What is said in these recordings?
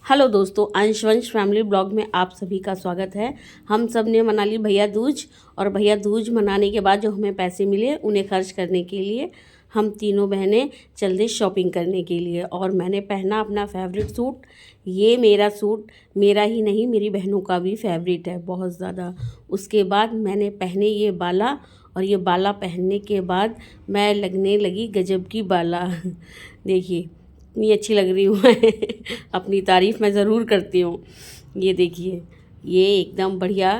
Hello दोस्तों, अंशवंश family blog में आप सभी का स्वागत है। हम सब ने मना ली भैया दूज, और भैया दूज मनाने के बाद जो हमें पैसे मिले उन्हें खर्च करने के लिए हम तीनों बहनें चल दी शॉपिंग करने के लिए। और मैंने पहना अपना फेवरेट सूट। ये मेरा सूट मेरा ही नहीं, मेरी बहनों का भी फेवरेट है बहुत ज़्यादा। उसके बाद मैंने पहने ये बाला, और ये बाला पहनने के बाद मैं लगने लगी गजब की बाला। देखिए इतनी अच्छी लग रही हूँ मैं। अपनी तारीफ़ मैं ज़रूर करती हूँ। ये देखिए, ये एकदम बढ़िया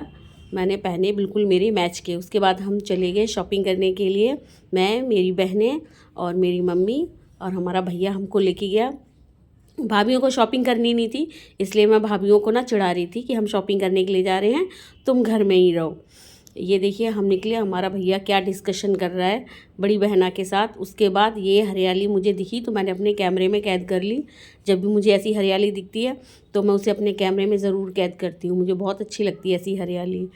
मैंने पहने, बिल्कुल मेरे मैच के। उसके बाद हम चले गए शॉपिंग करने के लिए। मैं, मेरी बहनें और मेरी मम्मी और हमारा भैया हमको लेके गया। भाभीयों को शॉपिंग करनी नहीं थी, इसलिए मैं भाभीयों को ना चिढ़ा रही थी कि हम शॉपिंग करने के लिए जा रहे हैं, तुम घर में ही रहो। ये देखिए हम निकले, हमारा भैया क्या डिस्कशन कर रहा है बड़ी बहना के साथ। उसके बाद ये हरियाली मुझे दिखी तो मैंने अपने कैमरे में कैद कर ली। जब भी मुझे ऐसी हरियाली दिखती है तो मैं उसे अपने कैमरे में ज़रूर कैद करती हूँ, मुझे बहुत अच्छी लगती है ऐसी हरियाली।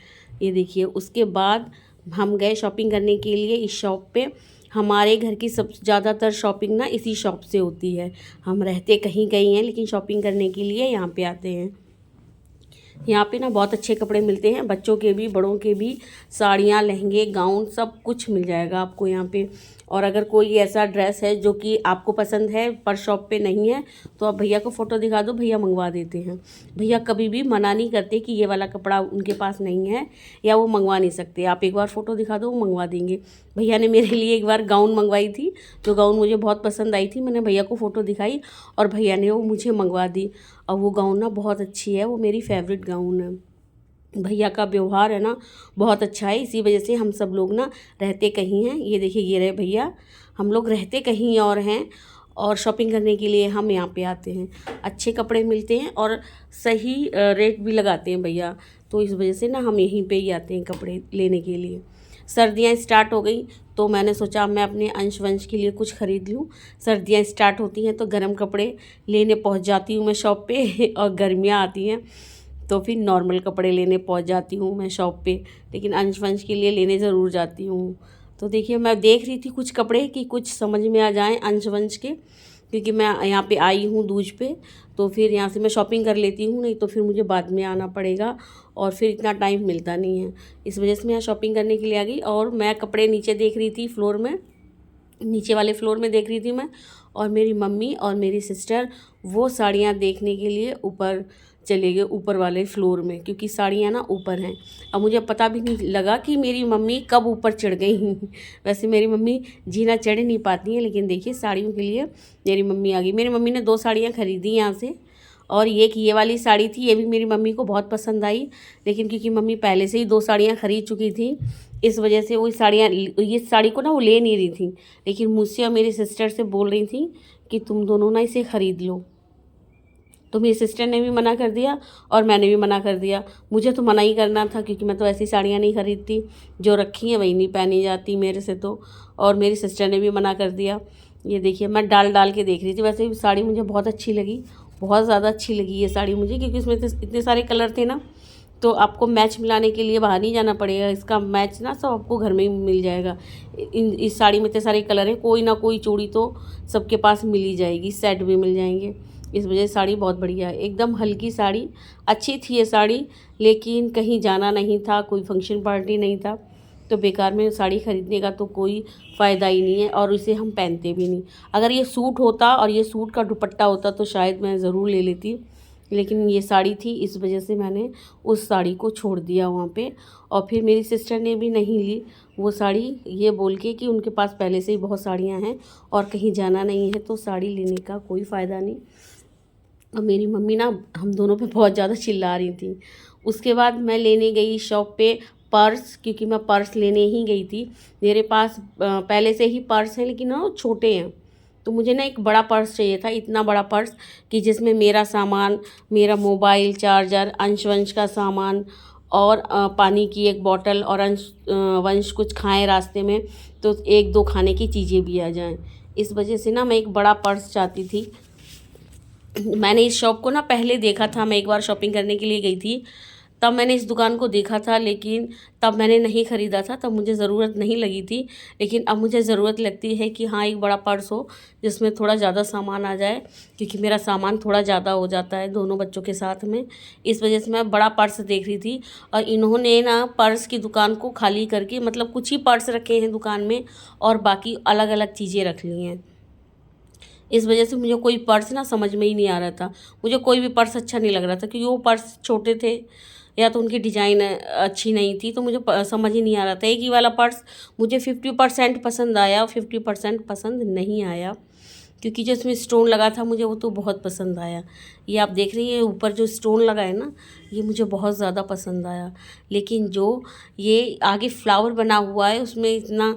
ये देखिए, उसके बाद हम गए शॉपिंग करने के लिए इस शॉप पे। हमारे घर की सब ज़्यादातर शॉपिंग ना इसी शॉप से होती है। हम रहते कहीं कहीं हैं, लेकिन शॉपिंग करने के लिए यहाँ पे आते हैं। यहाँ पे ना बहुत अच्छे कपड़े मिलते हैं, बच्चों के भी बड़ों के भी। साड़ियाँ, लहंगे, गाउन सब कुछ मिल जाएगा आपको यहाँ पे। और अगर कोई ऐसा ड्रेस है जो कि आपको पसंद है पर शॉप पे नहीं है, तो आप भैया को फ़ोटो दिखा दो, भैया मंगवा देते हैं। भैया कभी भी मना नहीं करते कि ये वाला कपड़ा उनके पास नहीं है या वो मंगवा नहीं सकते। आप एक बार फ़ोटो दिखा दो, वो मंगवा देंगे। भैया ने मेरे लिए एक बार गाउन मंगवाई थी, जो गाउन मुझे बहुत पसंद आई थी। मैंने भैया को फ़ोटो दिखाई और भैया ने वो मुझे मंगवा दी। और वो गाउन ना बहुत अच्छी है, वो मेरी फेवरेट गाउन है। भैया का व्यवहार है ना बहुत अच्छा है, इसी वजह से हम सब लोग ना रहते कहीं हैं। ये देखिए, ये रहे भैया, हम लोग रहते कहीं और हैं और शॉपिंग करने के लिए हम यहाँ पे आते हैं। अच्छे कपड़े मिलते हैं और सही रेट भी लगाते हैं भैया, तो इस वजह से ना हम यहीं पे ही आते हैं कपड़े लेने के लिए। सर्दियाँ स्टार्ट हो गई तो मैंने सोचा मैं अपने अंशवंश के लिए कुछ ख़रीद लूँ। सर्दियाँ स्टार्ट होती हैं तो गर्म कपड़े लेने पहुँच जाती हूँ मैं शॉप पे और गर्मियाँ आती हैं तो फिर नॉर्मल कपड़े लेने पहुंच जाती हूँ मैं शॉप पे। लेकिन अंशवंश के लिए लेने ज़रूर जाती हूँ। तो देखिए, मैं देख रही थी कुछ कपड़े कि कुछ समझ में आ जाएं अंशवंश के, क्योंकि मैं यहाँ पे आई हूँ दूज पे, तो फिर यहाँ से मैं शॉपिंग कर लेती हूँ, नहीं तो फिर मुझे बाद में आना पड़ेगा और फिर इतना टाइम मिलता नहीं है। इस वजह से मैं यहाँ शॉपिंग करने के लिए आ गई। और मैं कपड़े नीचे देख रही थी फ्लोर में, नीचे वाले फ्लोर में देख रही थी मैं। और मेरी मम्मी और मेरी सिस्टर वो साड़ियाँ देखने के लिए ऊपर चले गए, ऊपर वाले फ्लोर में, क्योंकि साड़ियाँ ना ऊपर हैं। अब मुझे पता भी नहीं लगा कि मेरी मम्मी कब ऊपर चढ़ गई। वैसे मेरी मम्मी जीना चढ़ नहीं पाती हैं, लेकिन देखिए साड़ियों के लिए मेरी मम्मी आ गई। मेरी मम्मी ने 2 साड़ियाँ खरीदी यहाँ से, और ये वाली साड़ी थी, ये भी मेरी मम्मी को बहुत पसंद आई। लेकिन क्योंकि मम्मी पहले से ही 2 साड़ियाँ खरीद चुकी थी, इस वजह से वो साड़ियाँ, ये साड़ी को ना वो ले नहीं रही थी। लेकिन मुझसे और मेरी सिस्टर से बोल रही थी कि तुम दोनों ना इसे ख़रीद लो। तो मेरी सिस्टर ने भी मना कर दिया और मैंने भी मना कर दिया। मुझे तो मना ही करना था, क्योंकि मैं तो ऐसी साड़ियाँ नहीं खरीदती, जो रखी हैं वही नहीं पहनी जाती मेरे से तो। और मेरी सिस्टर ने भी मना कर दिया। ये देखिए, मैं डाल डाल के देख रही थी। वैसे साड़ी मुझे बहुत अच्छी लगी, बहुत ज़्यादा अच्छी लगी ये साड़ी मुझे, क्योंकि इसमें इतने सारे कलर थे ना, तो आपको मैच मिलाने के लिए बाहर नहीं जाना पड़ेगा। इसका मैच ना सब आपको घर में ही मिल जाएगा। इस साड़ी में इतने सारे कलर हैं, कोई ना कोई चूड़ी तो सबके पास मिल ही जाएगी, सेट भी मिल जाएंगे। इस वजह से साड़ी बहुत बढ़िया है, एकदम हल्की साड़ी, अच्छी थी ये साड़ी। लेकिन कहीं जाना नहीं था, कोई फंक्शन पार्टी नहीं था, तो बेकार में साड़ी ख़रीदने का तो कोई फ़ायदा ही नहीं है, और इसे हम पहनते भी नहीं। अगर ये सूट होता और ये सूट का दुपट्टा होता तो शायद मैं ज़रूर ले लेती, लेकिन ये साड़ी थी, इस वजह से मैंने उस साड़ी को छोड़ दिया वहाँ पे। और फिर मेरी सिस्टर ने भी नहीं ली वो साड़ी, ये बोल के कि उनके पास पहले से ही बहुत साड़ियाँ हैं और कहीं जाना नहीं है तो साड़ी लेने का कोई फ़ायदा नहीं। और मेरी मम्मी ना हम दोनों पे बहुत ज़्यादा चिल्ला रही थी। उसके बाद मैं लेने गई शॉप पे पर्स, क्योंकि मैं पर्स लेने ही गई थी। मेरे पास पहले से ही पर्स हैं, लेकिन ना वो छोटे हैं, तो मुझे ना एक बड़ा पर्स चाहिए था, इतना बड़ा पर्स कि जिसमें मेरा सामान, मेरा मोबाइल चार्जर, अंशवंश का सामान और पानी की एक बॉटल, और वंश कुछ खाएं रास्ते में तो 1-2 खाने की चीज़ें भी आ जाएं। इस वजह से ना मैं एक बड़ा पर्स चाहती थी। मैंने इस शॉप को ना पहले देखा था, मैं एक बार शॉपिंग करने के लिए गई थी, तब मैंने इस दुकान को देखा था, लेकिन तब मैंने नहीं ख़रीदा था, तब मुझे ज़रूरत नहीं लगी थी। लेकिन अब मुझे ज़रूरत लगती है कि हाँ, एक बड़ा पर्स हो जिसमें थोड़ा ज़्यादा सामान आ जाए, क्योंकि मेरा सामान थोड़ा ज़्यादा हो जाता है दोनों बच्चों के साथ में। इस वजह से मैं बड़ा पर्स देख रही थी, और इन्होंने ना पर्स की दुकान को खाली करके, मतलब कुछ ही पर्स रखे हैं दुकान में और बाकी अलग अलग चीज़ें रख ली हैं। इस वजह से मुझे कोई पर्स ना समझ में ही नहीं आ रहा था। मुझे कोई भी पर्स अच्छा नहीं लग रहा था, क्योंकि वो पर्स छोटे थे या तो उनकी डिज़ाइन अच्छी नहीं थी, तो मुझे समझ ही नहीं आ रहा था। एक ही वाला पर्स मुझे 50% पसंद आया और 50% पसंद नहीं आया, क्योंकि जो इसमें स्टोन लगा था मुझे वो तो बहुत पसंद आया। ये आप देख रही हैं ऊपर जो स्टोन लगा है ना, ये मुझे बहुत ज़्यादा पसंद आया। लेकिन जो ये आगे फ्लावर बना हुआ है उसमें इतना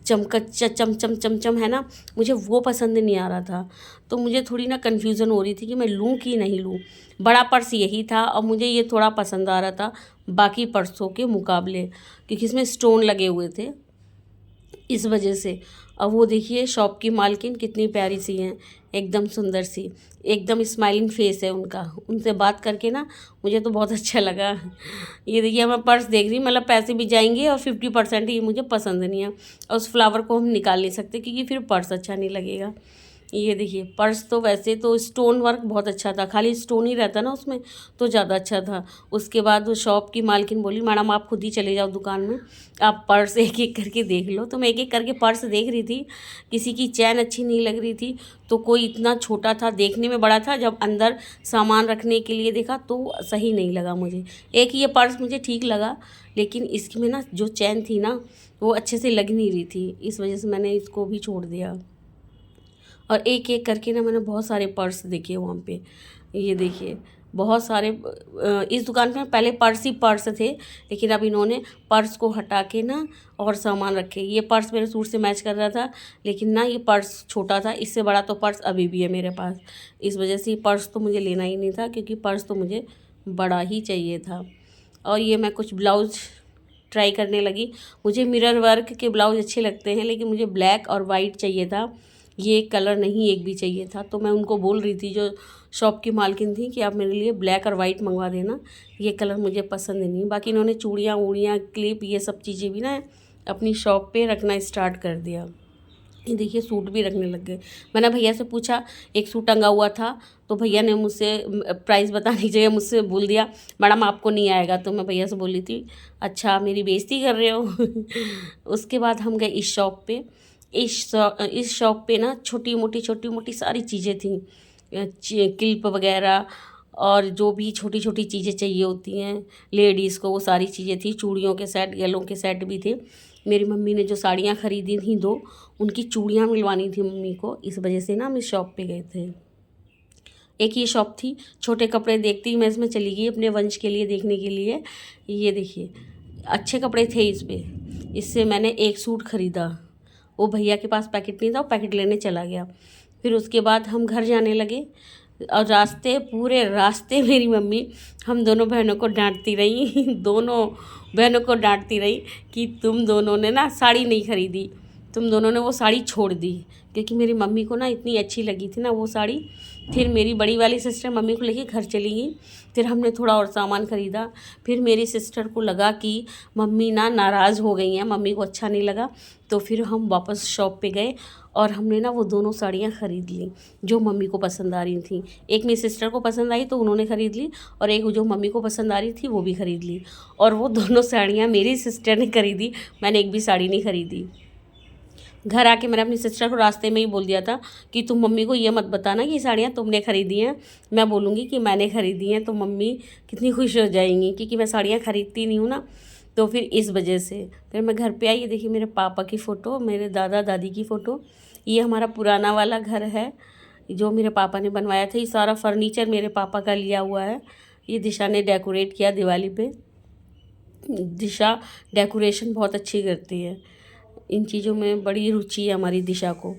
चमचम है ना, मुझे वो पसंद नहीं आ रहा था। तो मुझे थोड़ी ना कन्फ्यूज़न हो रही थी कि मैं लूँ कि नहीं लूँ। बड़ा पर्स यही था और मुझे ये थोड़ा पसंद आ रहा था बाकी पर्सों के मुकाबले, क्योंकि इसमें स्टोन लगे हुए थे, इस वजह से। अब वो देखिए शॉप की मालकिन कितनी प्यारी सी हैं, एकदम सुंदर सी, एकदम स्माइलिंग फेस है उनका। उनसे बात करके ना मुझे तो बहुत अच्छा लगा। ये देखिए मैं पर्स देख रही, मतलब पैसे भी जाएंगे और 50% ही मुझे पसंद नहीं है, और उस फ्लावर को हम निकाल नहीं सकते क्योंकि फिर पर्स अच्छा नहीं लगेगा। ये देखिए पर्स तो वैसे तो स्टोन वर्क बहुत अच्छा था, खाली स्टोन ही रहता ना उसमें तो ज़्यादा अच्छा था। उसके बाद वो शॉप की मालकिन बोली, मैडम आप खुद ही चले जाओ दुकान में, आप पर्स एक एक करके देख लो। तो मैं एक एक करके पर्स देख रही थी, किसी की चैन अच्छी नहीं लग रही थी, तो कोई इतना छोटा था, देखने में बड़ा था, जब अंदर सामान रखने के लिए देखा तो सही नहीं लगा मुझे। एक ये पर्स मुझे ठीक लगा, लेकिन इसमें ना जो चैन थी ना वो अच्छे से लग नहीं रही थी, इस वजह से मैंने इसको भी छोड़ दिया। और एक एक करके ना मैंने बहुत सारे पर्स देखे वहाँ पे। ये देखिए बहुत सारे इस दुकान पे पहले पर्स ही पर्स थे, लेकिन अब इन्होंने पर्स को हटा के ना और सामान रखे। ये पर्स मेरे सूट से मैच कर रहा था, लेकिन ना ये पर्स छोटा था, इससे बड़ा तो पर्स अभी भी है मेरे पास। इस वजह से ये पर्स तो मुझे लेना ही नहीं था, क्योंकि पर्स तो मुझे बड़ा ही चाहिए था। और ये मैं कुछ ब्लाउज ट्राई करने लगी। मुझे मिरर वर्क के ब्लाउज अच्छे लगते हैं, लेकिन मुझे ब्लैक और वाइट चाहिए था, ये कलर नहीं एक भी चाहिए था। तो मैं उनको बोल रही थी जो शॉप की मालकिन थी कि आप मेरे लिए ब्लैक और वाइट मंगवा देना, ये कलर मुझे पसंद नहीं। बाकी इन्होंने चूड़ियाँ वूड़ियाँ क्लिप ये सब चीज़ें भी ना अपनी शॉप पे रखना स्टार्ट कर दिया। ये देखिए सूट भी रखने लग गए। मैंने भैया से पूछा, एक सूट टंगा हुआ था, तो भैया ने मुझसे प्राइस बताने की जगह मुझसे बोल दिया, मैडम आपको नहीं आएगा। तो मैं भैया से बोली थी, अच्छा मेरी बेइज्जती कर रहे हो। उसके बाद हम गए इस शॉप पे। इस शॉप पे ना छोटी मोटी सारी चीज़ें थी, क्लिप वगैरह और जो भी छोटी छोटी चीज़ें चाहिए होती हैं लेडीज़ को, वो सारी चीज़ें थी। चूड़ियों के सेट, गलों के सेट भी थे। मेरी मम्मी ने जो साड़ियाँ ख़रीदी थी दो, उनकी चूड़ियाँ मिलवानी थी मम्मी को, इस वजह से ना हम इस शॉप पे गए थे। एक ये शॉप थी, छोटे कपड़े देखती मैं इसमें चली गई अपने वंश के लिए देखने के लिए। ये देखिए अच्छे कपड़े थे इस पर, इससे मैंने एक सूट ख़रीदा। वो भैया के पास पैकेट नहीं था, वो पैकेट लेने चला गया। फिर उसके बाद हम घर जाने लगे, और पूरे रास्ते मेरी मम्मी हम दोनों बहनों को डांटती रही। दोनों बहनों को डांटती रही कि तुम दोनों ने ना साड़ी नहीं ख़रीदी, तुम दोनों ने वो साड़ी छोड़ दी, क्योंकि मेरी मम्मी को ना इतनी अच्छी लगी थी ना वो साड़ी। फिर मेरी बड़ी वाली सिस्टर मम्मी को लेके घर चली गई। फिर हमने थोड़ा और सामान ख़रीदा। फिर मेरी सिस्टर को लगा कि मम्मी ना नाराज़ हो गई हैं, मम्मी को अच्छा नहीं लगा, तो फिर हम वापस शॉप पे गए और हमने ना वो दोनों साड़ियाँ ख़रीद ली जो मम्मी को पसंद आ रही थी। एक मेरी सिस्टर को पसंद आई तो उन्होंने ख़रीद ली, और एक जो मम्मी को पसंद आ रही थी वो भी ख़रीद ली। और वो दोनों साड़ियाँ मेरी सिस्टर ने ख़रीदी, मैंने एक भी साड़ी नहीं ख़रीदी। घर आके मैंने अपनी सिस्टर को रास्ते में ही बोल दिया था कि तुम मम्मी को ये मत बताना कि ये साड़ियाँ तुमने ख़रीदी हैं, मैं बोलूँगी कि मैंने ख़रीदी हैं तो मम्मी कितनी खुश हो जाएंगी, क्योंकि मैं साड़ियाँ ख़रीदती नहीं हूँ ना। तो फिर इस वजह से फिर मैं घर पे आई। ये देखिए मेरे पापा की फ़ोटो, मेरे दादा दादी की फ़ोटो। ये हमारा पुराना वाला घर है जो मेरे पापा ने बनवाया था। ये सारा फर्नीचर मेरे पापा का लिया हुआ है। ये दिशा ने डेकोरेट किया दिवाली पे। दिशा डेकोरेशन बहुत अच्छी करती है, इन चीज़ों में बड़ी रुचि है हमारी दिशा को।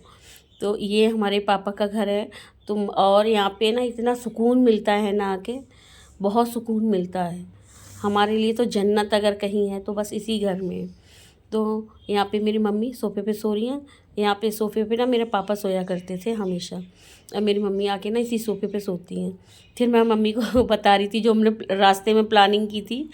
तो ये हमारे पापा का घर है। और यहाँ पे ना इतना सुकून मिलता है ना आके, बहुत सुकून मिलता है। हमारे लिए तो जन्नत अगर कहीं है तो बस इसी घर में है। तो यहाँ पे मेरी मम्मी सोफ़े पे सो रही हैं। यहाँ पे सोफ़े पे ना मेरे पापा सोया करते थे हमेशा। अब मेरी मम्मी आके ना इसी सोफे पे सोती हैं। फिर मैं मम्मी को बता रही थी जो हमने रास्ते में प्लानिंग की थी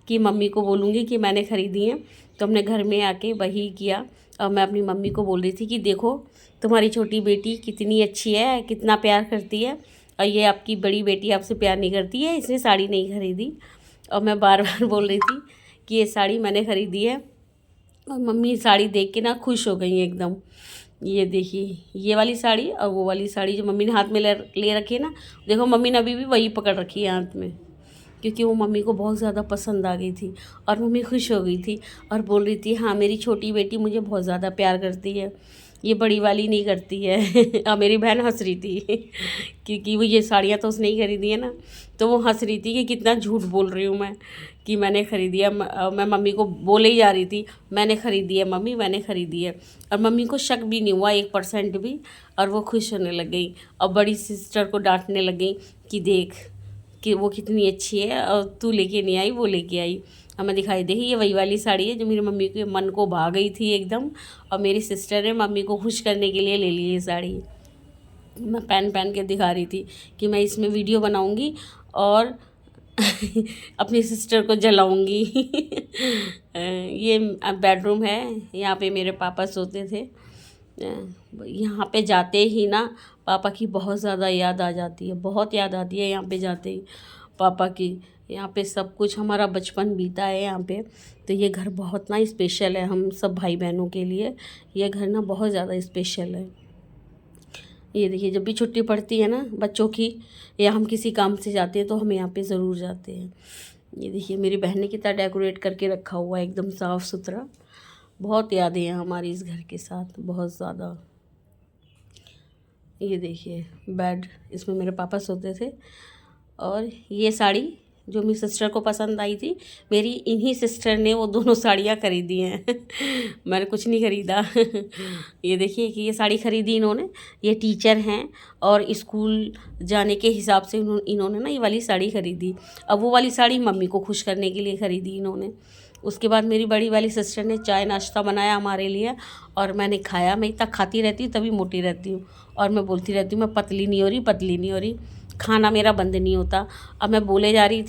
कि मम्मी को बोलूँगी कि मैंने ख़रीदी हैं, तो हमने घर में आके वही किया। और मैं अपनी मम्मी को बोल रही थी कि देखो तुम्हारी छोटी बेटी कितनी अच्छी है, कितना प्यार करती है, और ये आपकी बड़ी बेटी आपसे प्यार नहीं करती है, इसने साड़ी नहीं ख़रीदी। और मैं बार बार बोल रही थी कि ये साड़ी मैंने ख़रीदी है। और मम्मी साड़ी देख के ना खुश हो गई एकदम। ये देखिए ये वाली साड़ी और वो वाली साड़ी जो मम्मी ने हाथ में ले रखी है ना, देखो मम्मी ने अभी भी वही पकड़ रखी है हाथ में, क्योंकि वो मम्मी को बहुत ज़्यादा पसंद आ गई थी। और मम्मी खुश हो गई थी और बोल रही थी हाँ मेरी छोटी बेटी मुझे बहुत ज़्यादा प्यार करती है, ये बड़ी वाली नहीं करती है। और मेरी बहन हंस रही थी क्योंकि वो ये साड़ियाँ तो उसने ही खरीदी है ना, तो वो हंस रही थी कि कितना झूठ बोल रही हूँ मैं कि मैंने ख़रीदी है। मैं मम्मी को बोले ही जा रही थी मैंने ख़रीदी है मम्मी, मैंने ख़रीदी है। और मम्मी को शक भी नहीं हुआ 1% भी, और वो खुश होने लग गई और बड़ी सिस्टर को डांटने लग गई कि देख कि वो कितनी अच्छी है और तू लेके नहीं आई, वो लेके आई। हमें दिखाई दे ये वही वाली साड़ी है जो मेरी मम्मी के मन को भा गई थी एकदम। और मेरी सिस्टर ने मम्मी को खुश करने के लिए ले ली ये साड़ी। मैं पहन के दिखा रही थी कि मैं इसमें वीडियो बनाऊंगी और अपनी सिस्टर को जलाऊंगी। ये बेडरूम है, यहाँ पे मेरे पापा सोते थे। यहाँ पे जाते ही ना पापा की बहुत ज़्यादा याद आ जाती है, बहुत याद आती है यहाँ पे जाते ही पापा की। यहाँ पे सब कुछ हमारा बचपन बीता है यहाँ पे, तो ये घर बहुत ना स्पेशल है हम सब भाई बहनों के लिए। ये घर ना बहुत ज़्यादा स्पेशल है। ये देखिए जब भी छुट्टी पड़ती है ना बच्चों की या हम किसी काम से जाते हैं तो हम यहाँ पे ज़रूर जाते हैं। ये देखिए मेरी बहन ने कितना डेकोरेट करके रखा हुआ है एकदम साफ़ सुथरा। बहुत यादें हैं हमारी इस घर के साथ, बहुत ज़्यादा। ये देखिए बेड, इसमें मेरे पापा सोते थे। और ये साड़ी जो मेरी सिस्टर को पसंद आई थी, मेरी इन्हीं सिस्टर ने वो दोनों साड़ियाँ खरीदी हैं। मैंने कुछ नहीं ख़रीदा। ये देखिए कि ये साड़ी ख़रीदी इन्होंने, ये टीचर हैं और स्कूल जाने के हिसाब से इन्होंने ना ये वाली साड़ी ख़रीदी। अब वो वाली साड़ी मम्मी को खुश करने के लिए ख़रीदी इन्होंने। उसके बाद मेरी बड़ी वाली सिस्टर ने चाय नाश्ता बनाया हमारे लिए और मैंने खाया। मैं इतना खाती रहती हूँ तभी मोटी रहती हूँ, और मैं बोलती रहती हूँ मैं पतली नहीं हो रही, पतली नहीं हो रही। खाना मेरा बंद नहीं होता। अब मैं बोले जा रही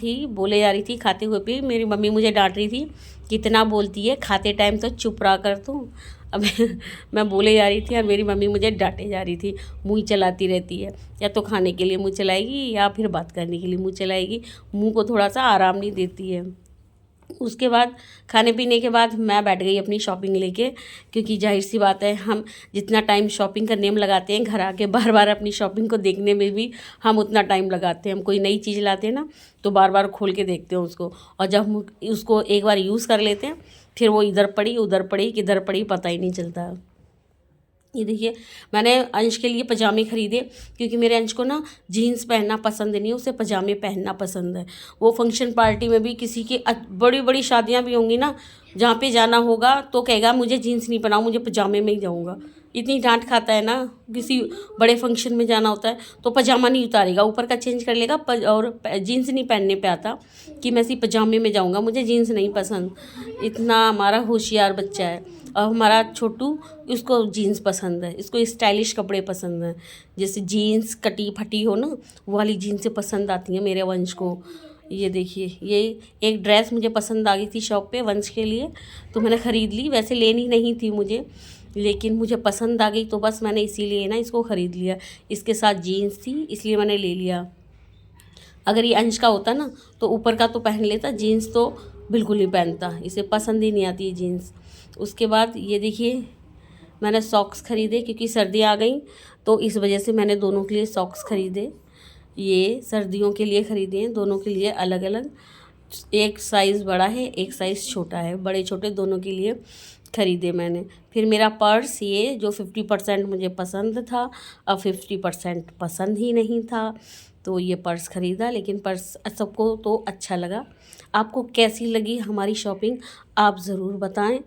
थी खाते हुए भी मेरी मम्मी मुझे डांट रही थी कितना बोलती है, खाते टाइम तो चुप रहा कर तू। अब मैं बोले जा रही थी और मेरी मम्मी मुझे डांटे जा रही थी, मुँह चलाती रहती है, या तो खाने के लिए मुँह चलाएगी या फिर बात करने के लिए मुँह चलाएगी, मुँह को थोड़ा सा आराम नहीं देती है। उसके बाद खाने पीने के बाद मैं बैठ गई अपनी शॉपिंग लेके, क्योंकि जाहिर सी बात है हम जितना टाइम शॉपिंग करने में लगाते हैं, घर आके बार बार अपनी शॉपिंग को देखने में भी हम उतना टाइम लगाते हैं। हम कोई नई चीज़ लाते हैं ना तो बार बार खोल के देखते हैं उसको, और जब हम उसको एक बार यूज़ कर लेते हैं फिर वो इधर पड़ी उधर पड़ी किधर पड़ी पता ही नहीं चलता। ये देखिए मैंने अंश के लिए पजामे ख़रीदे, क्योंकि मेरे अंश को ना जीन्स पहनना पसंद नहीं है, उसे पजामे पहनना पसंद है। वो फंक्शन पार्टी में भी किसी की बड़ी बड़ी शादियां भी होंगी ना, जहाँ पे जाना होगा तो कहेगा मुझे जीन्स नहीं पहनाओ, मुझे पजामे में ही जाऊँगा। इतनी डांट खाता है ना, किसी बड़े फंक्शन में जाना होता है तो पजामा नहीं उतारेगा, ऊपर का चेंज कर लेगा और जीन्स नहीं पहनने पे आता कि मैं इसी पजामे में जाऊँगा, मुझे जीन्स नहीं पसंद। इतना हमारा होशियार बच्चा है। और हमारा छोटू, उसको जीन्स पसंद है, इसको स्टाइलिश कपड़े पसंद हैं, जैसे जीन्स कटी फटी हो ना वो वाली जीन्सें पसंद आती हैं मेरे वंश को। ये देखिए ये एक ड्रेस मुझे पसंद आ गई थी शॉप पे वंश के लिए, तो मैंने ख़रीद ली। वैसे लेनी नहीं थी मुझे, लेकिन मुझे पसंद आ गई तो बस मैंने इसीलिए ना इसको ख़रीद लिया। इसके साथ जीन्स थी इसलिए मैंने ले लिया। अगर ये अंश का होता ना तो ऊपर का तो पहन लेता, जीन्स तो बिल्कुल नहीं पहनता, इसे पसंद ही नहीं आती जीन्स। उसके बाद ये देखिए मैंने सॉक्स ख़रीदे, क्योंकि सर्दी आ गई तो इस वजह से मैंने दोनों के लिए सॉक्स ख़रीदे। ये सर्दियों के लिए ख़रीदे हैं, दोनों के लिए अलग अलग। एक साइज़ बड़ा है एक साइज़ छोटा है, बड़े छोटे दोनों के लिए ख़रीदे मैंने। फिर मेरा पर्स ये जो 50% मुझे पसंद था, अब 50% पसंद ही नहीं था, तो ये पर्स ख़रीदा। लेकिन पर्स सबको तो अच्छा लगा। आपको कैसी लगी हमारी शॉपिंग आप ज़रूर बताएं,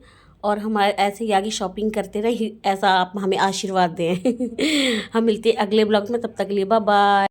और हमारे ऐसे ही आगे शॉपिंग करते रहे, ऐसा आप हमें आशीर्वाद दें। हम मिलते हैं अगले ब्लॉग में, तब तक के लिए बाय बाय।